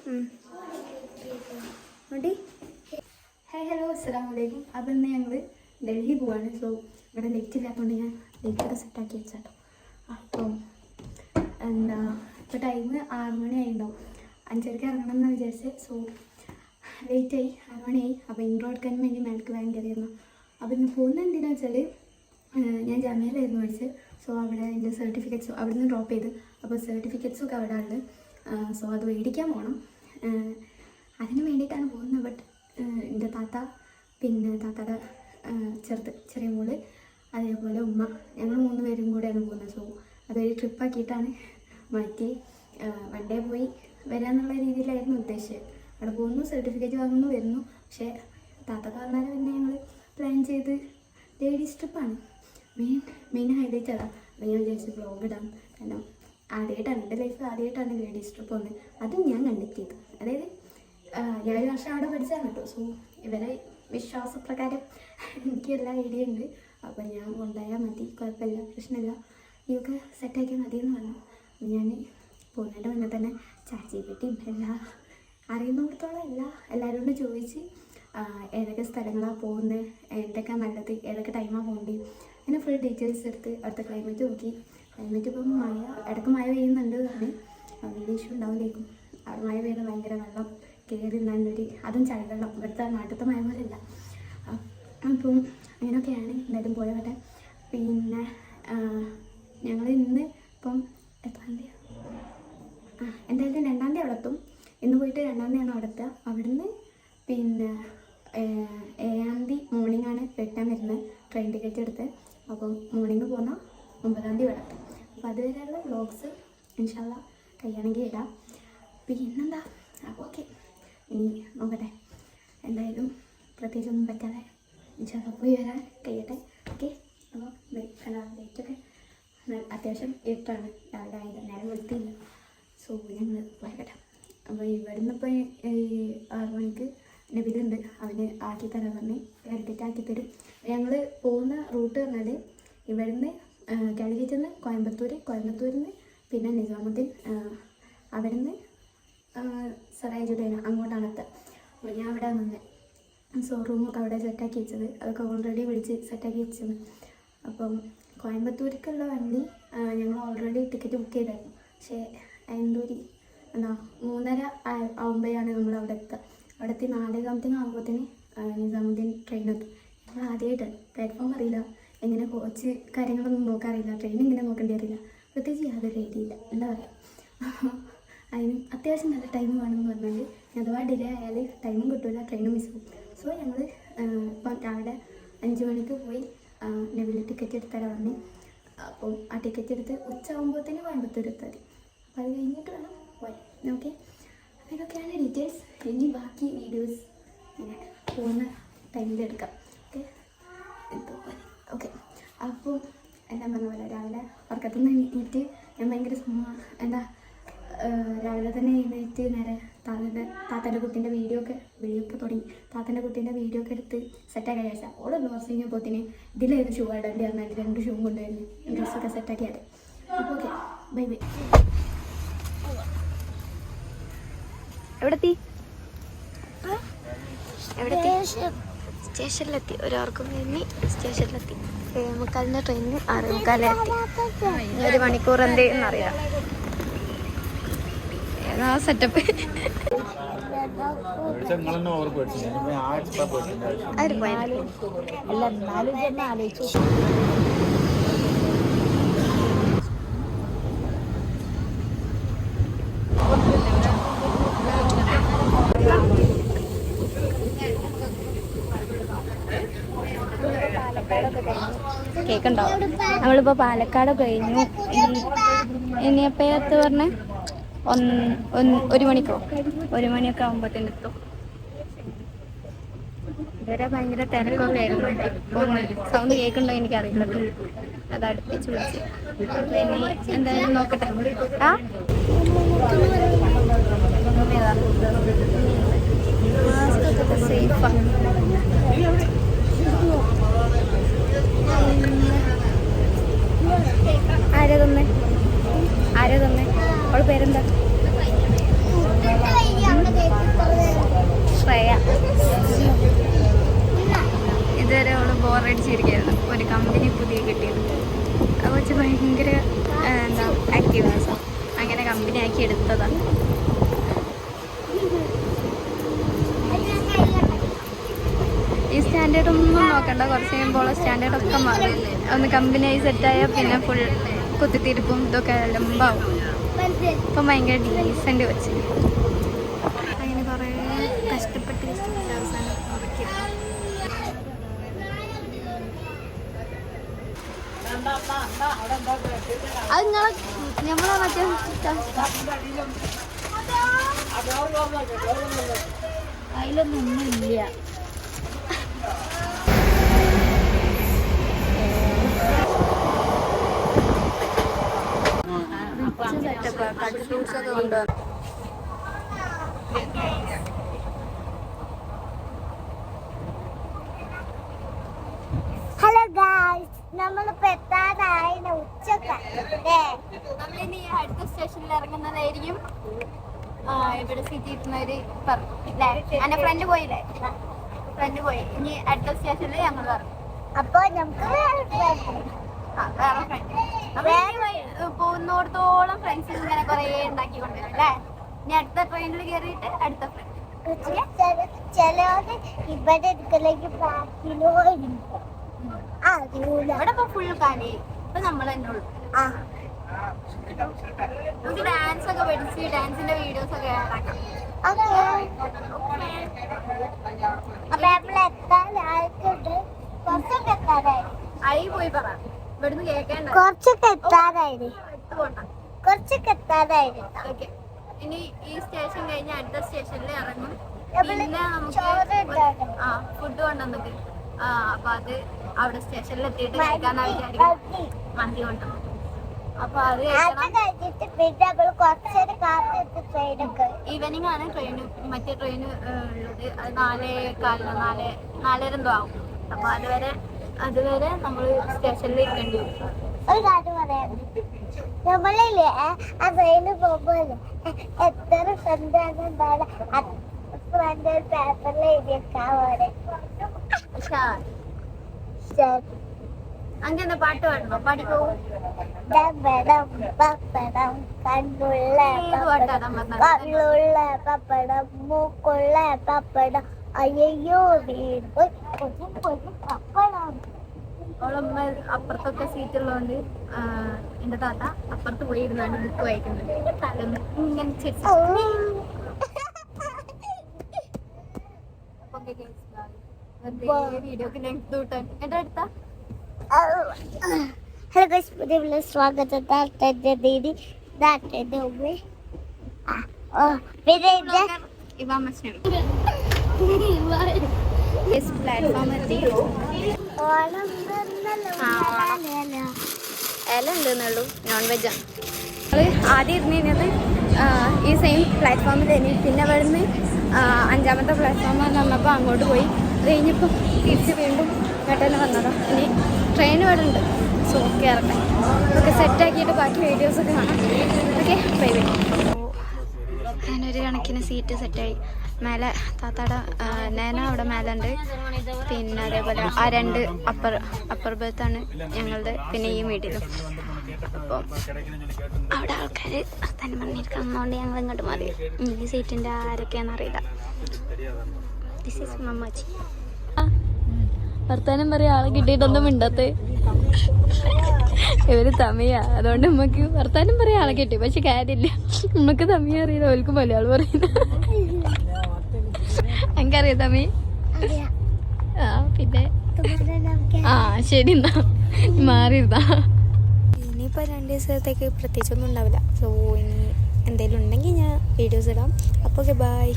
Hi hello അസ്സലാമു അലൈക്കും. അപ്പോൾ ഇന്ന് ഞങ്ങൾ ഡൽഹി പോവാണ്. സോ ഇവിടെ ലേറ്റ് ഇല്ലാത്തതുകൊണ്ട് ഞാൻ ലേറ്റൊക്കെ സെറ്റാക്കി വെച്ചാട്ടോ. അപ്പോൾ എന്താ ഇപ്പോൾ ടൈം 6 മണിയായിട്ടുണ്ടാവും. 5:30 ഇറങ്ങണം എന്ന് വിചാരിച്ച്. സോ ലേറ്റായി, 6 മണിയായി. അപ്പോൾ ഇൻട്രോ എടുക്കാൻ വേണ്ടി മേലേക്ക് വേഗം കയറിയിരുന്നു. അപ്പോൾ ഇന്ന് പോകുന്നത് എന്തിനാണെന്ന് വെച്ചാൽ ഞാൻ ജാമ്യയിലായിരുന്നു പഠിച്ചത്. സോ അവിടെ എൻ്റെ സർട്ടിഫിക്കറ്റ്സും അവിടെ നിന്ന് ഡ്രോപ്പ് ചെയ്ത്. അപ്പോൾ സർട്ടിഫിക്കറ്റ്സൊക്കെ അവിടെ ഉണ്ട്. സോ അത് മേടിക്കാൻ പോകണം. അതിന് വേണ്ടിയിട്ടാണ് പോകുന്നത്. ബട്ട് എൻ്റെ താത്ത, പിന്നെ താത്തയുടെ ചെറിയ മോള്, അതേപോലെ ഉമ്മ, ഞങ്ങൾ 3 പേരും കൂടെയാണ് പോകുന്നത്. സോ അതൊരു ട്രിപ്പാക്കിയിട്ടാണ് മാറ്റി. വൺ ഡേ പോയി വരാമെന്നുള്ള രീതിയിലായിരുന്നു ഉദ്ദേശിച്ചത്. അവിടെ പോകുന്നു, സർട്ടിഫിക്കറ്റ് വാങ്ങുന്നു, വരുന്നു. പക്ഷേ താത്തക്ക് വന്നാലും പിന്നെ ഞങ്ങൾ പ്ലാൻ ചെയ്ത് ലേഡീസ് ട്രിപ്പാണ്. മെയിൻ ഹൈലൈറ്റ് അതാണ്. അപ്പോൾ ഞാൻ വിചാരിച്ചു ബ്ലോഗ് ഇടാം. കാരണം ആദ്യമായിട്ടാണ് എൻ്റെ ലൈഫ് ആദ്യമായിട്ടാണ് ലേഡീസ് ട്രിപ്പ് വന്നത്. അതും ഞാൻ കണ്ടക്ട് ചെയ്തു. അതായത് ഞാൻ 1 വർഷം അവിടെ പഠിച്ചാണ് കേട്ടോ. സോ ഇവരെ വിശ്വാസപ്രകാരം എനിക്ക് എല്ലാ ഐഡിയ ഉണ്ട്. അപ്പോൾ ഞാൻ കൊണ്ടുപോയാൽ മതി, കുഴപ്പമില്ല, പ്രശ്നമില്ല, ഇതൊക്കെ സെറ്റാക്കിയാൽ മതി എന്ന് പറഞ്ഞു. അപ്പോൾ ഞാൻ പോകുന്നതിൻ്റെ മുന്നേ തന്നെ ChatGPT എല്ലാം അറിയുന്നിടത്തോളം എല്ലാവരോടും ചോദിച്ച് ഏതൊക്കെ സ്ഥലങ്ങളാണ് പോകുന്നത്, എന്തൊക്കെ നല്ലത്, ഏതൊക്കെ ടൈമാണ് പോകേണ്ടത്, അങ്ങനെ ഫുൾ ഡീറ്റെയിൽസ് എടുത്ത് അവിടുത്തെ ക്ലൈമറ്റ് നോക്കി. ക്ലൈമറ്റ് ഇപ്പം ഇടയ്ക്ക് മഴ പെയ്യുന്നുണ്ട്. പറഞ്ഞ് വലിയ ഇഷ്യൂ ഉണ്ടാവില്ലേക്കും. അവിടെ മഴ പെയ്ത് ഭയങ്കര വെള്ളം കയറി നല്ലൊരു, അതും ചളിവെള്ളം, ഇവിടുത്തെ നാട്ടിലത്തെ മഴ പോലെയല്ല. അപ്പം അങ്ങനെയൊക്കെയാണ്. എന്തായാലും പോയവട്ടെ. പിന്നെ ഞങ്ങൾ ഇന്ന് ഇപ്പം എത്രാം തീയതി, എന്തായാലും 2-ാം തീയതി അവിടെ എത്തും. ഇന്ന് പോയിട്ട് 2-ാം തീയതിയാണ് അവിടെ എത്തുക. അവിടുന്ന് പിന്നെ 7-ാം തീയതി മോർണിംഗാണ് റിട്ടേൺ വരുന്നത്. ട്രെയിൻ ടിക്കറ്റ് എടുത്ത്. അപ്പം മോർണിംഗ് പോകുന്ന 9-ാം തീയതി ഇവിടെ എത്തും. അപ്പോൾ അതുവരെയുള്ള വ്ലോഗ്സ് ഇൻഷാ അല്ലാഹ് കഴിയുകയാണെങ്കിൽ ഇടാം. പിന്നെന്താ, അപ്പോൾ ഓക്കെ, ഇനി നോക്കട്ടെ. എന്തായാലും പ്രത്യേകിച്ചൊന്നും പറ്റാതെ ഇൻഷാ അല്ലാഹ് പോയി വരാൻ കഴിയട്ടെ. ഓക്കെ. അപ്പോൾ ലേറ്റൊക്കെ അത്യാവശ്യം ഇരുട്ടാണ്. രാവിലെ ആയത്, നേരം വെളുത്തില്ല. സോ ഞങ്ങൾ പോയട്ടെ. അപ്പോൾ ഇവിടുന്ന് ഇപ്പോൾ 6 മണിക്ക് നബിലുണ്ട്. അവന് ആക്കിത്തരാൻ പറഞ്ഞ് ടിക്കറ്റ് ആക്കിത്തരും. ഞങ്ങൾ പോകുന്ന റൂട്ട് പറഞ്ഞാൽ ഇവിടുന്ന് കാലിക്കറ്റിൽ നിന്ന് കോയമ്പത്തൂരിൽ നിന്ന് പിന്നെ നിസാമുദ്ദീൻ, അവിടുന്ന് സറായി ജുദൈന, അങ്ങോട്ടാണ് എത്തുക. അപ്പോൾ ഞാൻ അവിടെ നിന്ന് റൂമൊക്കെ അവിടെ സെറ്റാക്കി വെച്ചത്, അതൊക്കെ ഓൾറെഡി വിളിച്ച് സെറ്റാക്കി വെച്ചത്. അപ്പം കോയമ്പത്തൂർക്കുള്ള വണ്ടി ഞങ്ങൾ ഓൾറെഡി ടിക്കറ്റ് ബുക്ക് ചെയ്തായിരുന്നു. പക്ഷേ എന്തൂരി 3:30 ആകുമ്പോഴാണ് നമ്മൾ അവിടെ എത്തുക. അവിടെ എത്തി 4:00 ആകുമ്പോഴത്തേന് നിസാമുദ്ദീൻ ട്രെയിൻ എത്തും. ഞങ്ങൾ ആദ്യമായിട്ടാണ്, പ്ലാറ്റ്ഫോം അറിയില്ല, എങ്ങനെ കോച്ച് കാര്യങ്ങളൊന്നും നോക്കാറില്ല, ട്രെയിൻ ഇങ്ങനെ നോക്കേണ്ടി അറിയില്ല, പ്രത്യേകിച്ച് യാതൊരു ഐഡിയ ഇല്ല. എന്താ പറയുക, അതിന് അത്യാവശ്യം നല്ല ടൈം വേണമെന്ന് പറഞ്ഞാൽ അഥവാ ഡിലേ ആയാൽ ടൈമും കിട്ടില്ല, ട്രെയിനും മിസ് പോകും. സോ ഞങ്ങൾ ഇപ്പം രാവിലെ 5 മണിക്ക് പോയി നബിൽ ടിക്കറ്റ് എടുത്തരാൻ പറഞ്ഞു. അപ്പം ആ ടിക്കറ്റ് എടുത്ത് ഉച്ചയാകുമ്പോഴത്തേന് കോയമ്പത്തൂർ എത്താൽ മതി. അപ്പോൾ അത് കഴിഞ്ഞിട്ട് വേണം പോയി. ഓക്കെ. അപ്പോൾ ഇതൊക്കെയാണ് ഡീറ്റെയിൽസ്. ഇനി ബാക്കി വീഡിയോസ് ഇങ്ങനെ പോകുന്ന ടൈമിൽ എടുക്കാം. ഓക്കെ. ഓക്കെ. അപ്പോൾ എല്ലാം പറഞ്ഞ പോലെ രാവിലെ ഉറക്കത്തിൽ നിന്ന് എണീറ്റ് ഞാൻ ഭയങ്കര രാവിലെ തന്നെ എഴുന്നേറ്റ് നേരെ താത്തൻ്റെ കുട്ടീൻ്റെ വീഡിയോ ഒക്കെ തുടങ്ങി. താത്തൻ്റെ കുട്ടീൻ്റെ വീഡിയോ ഒക്കെ എടുത്ത് സെറ്റാക്കി കഴിച്ചാൽ ഓളൊന്ന് കുറച്ച് കഴിഞ്ഞപ്പോഴത്തേന് ഇതിലേത് ഷൂ ഇടേണ്ടി പറഞ്ഞാൽ 2 ഷൂ കൊണ്ടുവരുന്നു, ഡ്രസ്സൊക്കെ സെറ്റാക്കിയാൽ. അപ്പോൾ ഓക്കെ, ബൈ ബൈ. എവിടെത്തി? സ്റ്റേഷനിലെത്തി. ഒരാർക്കും കഴിഞ്ഞ് സ്റ്റേഷനിലെത്തി. 7:45 ട്രെയിനിന് 6:45 1 മണിക്കൂർ എന്തെന്നറിയാം. ഏതാ സെറ്റപ്പ്. കേൾക്കണ്ടോ? നമ്മളിപ്പോൾ പാലക്കാട് കഴിഞ്ഞു. ഇനിയപ്പോഴത്ത് പറഞ്ഞേ 1 മണിക്കോ 1 മണിയൊക്കെ ആകുമ്പോഴത്തേന് എത്തും. ഇതുവരെ ഭയങ്കര തിരക്കൊക്കെ ആയിരുന്നു. സൗണ്ട് കേൾക്കണ്ടോ എനിക്കറിയില്ല, അത് അടുപ്പിച്ച് വിളിച്ച്. ഇനി എന്തായാലും നോക്കട്ടെ. സേഫാണ്. ആരാ തന്നെ അവളുടെ പേരെന്താ? അടിച്ചിരിക്കുകയായിരുന്നു. ഒരു കമ്പനി പുതിയ കിട്ടിയത്. അത് വെച്ച് ഭയങ്കര എന്താ ആക്റ്റീവാണ്. അങ്ങനെ കമ്പനി ആക്കി എടുത്തതാണ്. ഈ സ്റ്റാൻഡേർഡ് ഒന്നും നോക്കണ്ട, കുറച്ച് കഴിയുമ്പോൾ സ്റ്റാൻഡേർഡൊക്കെ മാറും. ഒന്ന് കമ്പനിയായി സെറ്റായാൽ പിന്നെ ഫുൾ കുത്തിത്തിരിപ്പും ഇതൊക്കെ ലംബാവും. ഇപ്പം ഭയങ്കര ഡീസൻ്റ് വെച്ച് അങ്ങനെ കുറേ കഷ്ടപ്പെട്ട് അവസാനം ഉറക്കിയത്. അത് ഞമ്മളെ മറ്റേ അതിലൊന്നൊന്നുമില്ല. ഫ്രൂട്ട്സൊക്കെ കൊണ്ടുവന്നു. ഹലോ ഗായ്സ്, നമ്മളിപ്പോ എത്താനായി ഉച്ചക്കല്ലേ. നമ്മളിനി അടുത്ത സ്റ്റേഷനിൽ ഇറങ്ങുന്നതായിരിക്കും. ഇവിടെ സീറ്റ് കിട്ടുന്നവര് പറഞ്ഞു. എന്റെ ഫ്രണ്ട് പോയില്ലേ, ഫ്രണ്ട് പോയി. ഇനി അടുത്ത സ്റ്റേഷനിൽ ഞങ്ങൾ ഇറങ്ങും. അപ്പൊ നമുക്ക് വേറെ ഫ്രണ്ട് പോകുന്നോടത്തോളം ഫ്രണ്ട്സ് ഇങ്ങനെ കുറേ ഉണ്ടാക്കിക്കൊണ്ടുവരും അല്ലേ. ഇനി അടുത്ത ട്രെയിനിൽ കയറിയിട്ട് അടുത്ത ഫ്രണ്ട്. ചിലവര് ഇവിടെ എടുക്കലേക്ക് ബാക്കിലോ ഇവിടെ ഇപ്പൊ ഫുൾ കാലി. ഇപ്പൊ നമ്മൾ തന്നെ ഉള്ളു. നമുക്ക് ഡാൻസ് ഒക്കെ പഠിച്ച് ഡാൻസിന്റെ വീഡിയോസ് ഒക്കെ ആക്കാം. അയി പോയി പറ, ഇവിടുന്ന് കേൾക്കേണ്ട. കുറച്ചൊക്കെ എത്താതായിരുന്നു. ഓക്കെ, ഇനി ഈ സ്റ്റേഷൻ കഴിഞ്ഞ് അടുത്ത സ്റ്റേഷനിൽ ഇറങ്ങും. പിന്നെ നമുക്ക് ഫുഡ് കൊണ്ടുവന്നിട്ട് അപ്പൊ അത് അവിടെ സ്റ്റേഷനിൽ എത്തിയിട്ട് കഴിക്കാന്നാ വിചാരിക്കും. മന്തി കൊണ്ടുവന്നു. അപ്പൊ അത് ഈവനിങ് ആണ് ട്രെയിൻ, മറ്റേ ട്രെയിൻ ഉള്ളത്. അത് 4:15 4:30 എന്തോ ആവും. അപ്പൊ അതുവരെ നമ്മൾ സ്റ്റേഷനിൽ ഇരിക്കേണ്ടി വരും. ഒരു കാര്യം പറയാം, നമ്മളില്ലേ ആ ട്രെയിന് പോകുമ്പോഴല്ലേ എത്ര ഫ്രണ്ടാണ് ഉണ്ടാവുക. ഫ്രണ്ട് പേപ്പറിൽ എഴുതിയേക്കാൻ പോലെ. അങ്ങനെ പാട്ട് പാടണോ? പാടിക്കോ. കണ്ണുള്ള പപ്പടം, മൂക്കുള്ള പപ്പടം, അയ്യോ വീട് പപ്പടം. അവളമ്മ അപ്പുറത്തൊക്കെ സീറ്റ് ഉള്ളതുകൊണ്ട് എന്റെ താത്ത അപ്പുറത്ത് പോയി ഇരുന്നാണ്ട് ബുക്ക് വായിക്കുന്നുണ്ട്. ഇങ്ങനെ വീഡിയോക്ക് ലെങ്ത് കൂട്ടാൻ എന്റെ അടുത്ത. ഹലോ ഗൈസ്, പുതിയ സ്വാഗതം. ദീദി പ്ലാറ്റ്ഫോം എത്തി. ഇല ഉണ്ടെന്നുള്ളൂ, നോൺ വെജാണ്. നമ്മൾ ആദ്യം ഇരുന്നിരുന്നത് ഈ സെയിം പ്ലാറ്റ്ഫോമിൽ തന്നെ. പിന്നെ അവിടുന്ന് 5ാമത്തെ പ്ലാറ്റ്ഫോം വന്നപ്പോൾ അങ്ങോട്ട് പോയി. അത് കഴിഞ്ഞപ്പോൾ തിരിച്ച് വീണ്ടും ഇങ്ങോട്ട് വന്നതാണ്. ഇനി ട്രെയിൻ ഇവിടെ ഉണ്ട്. സോ കയറട്ടെ. ഒക്കെ സെറ്റാക്കിയിട്ട് ബാക്കി വീഡിയോസൊക്കെ കാണാം. Okay, bye bye. ഞാനൊരു കണക്കിന് സീറ്റ് സെറ്റായി. മേലെ താത്താടെ നേന അവിടെ മേലെ ഉണ്ട്. പിന്നെ അതേപോലെ ആ 2 അപ്പർ ബർത്താണ് ഞങ്ങളുടെ. പിന്നെ ഈ വീട്ടിലും. അപ്പോൾ അവിടെ ആൾക്കാർ തന്നെ പറഞ്ഞിരിക്കുന്നതുകൊണ്ട് ഞങ്ങൾ ഇങ്ങോട്ട് മാറി. ഈ സീറ്റിൻ്റെ ആരൊക്കെയാണെന്ന് അറിയില്ല. ദിസ് ഈസ് മമ്മാച്ചി. വർത്താനം പറയാൻ ആളെ കിട്ടിയിട്ടൊന്നും മിണ്ടത്ത്. ഇവര് തമിഴാ, അതുകൊണ്ട് നമുക്ക് വർത്താനം പറയാൻ ആളെ കിട്ടി. പക്ഷെ കാര്യമില്ല, നമുക്ക് തമിഴ് അറിയില്ല, ഓൽക്ക് മലയാളം പറയുന്ന. എനിക്കറിയാം തമിഴ്. പിന്നെ ശരി എന്നാ മാറിയിരുന്നാ. ഇനിയിപ്പോൾ 2 ദിവസത്തേക്ക് പ്രത്യേകിച്ചൊന്നും ഉണ്ടാവില്ല. സോ ഇനി എന്തെങ്കിലും ഉണ്ടെങ്കിൽ ഞാൻ വീഡിയോസ് ഇടാം. അപ്പോൾ ബൈ.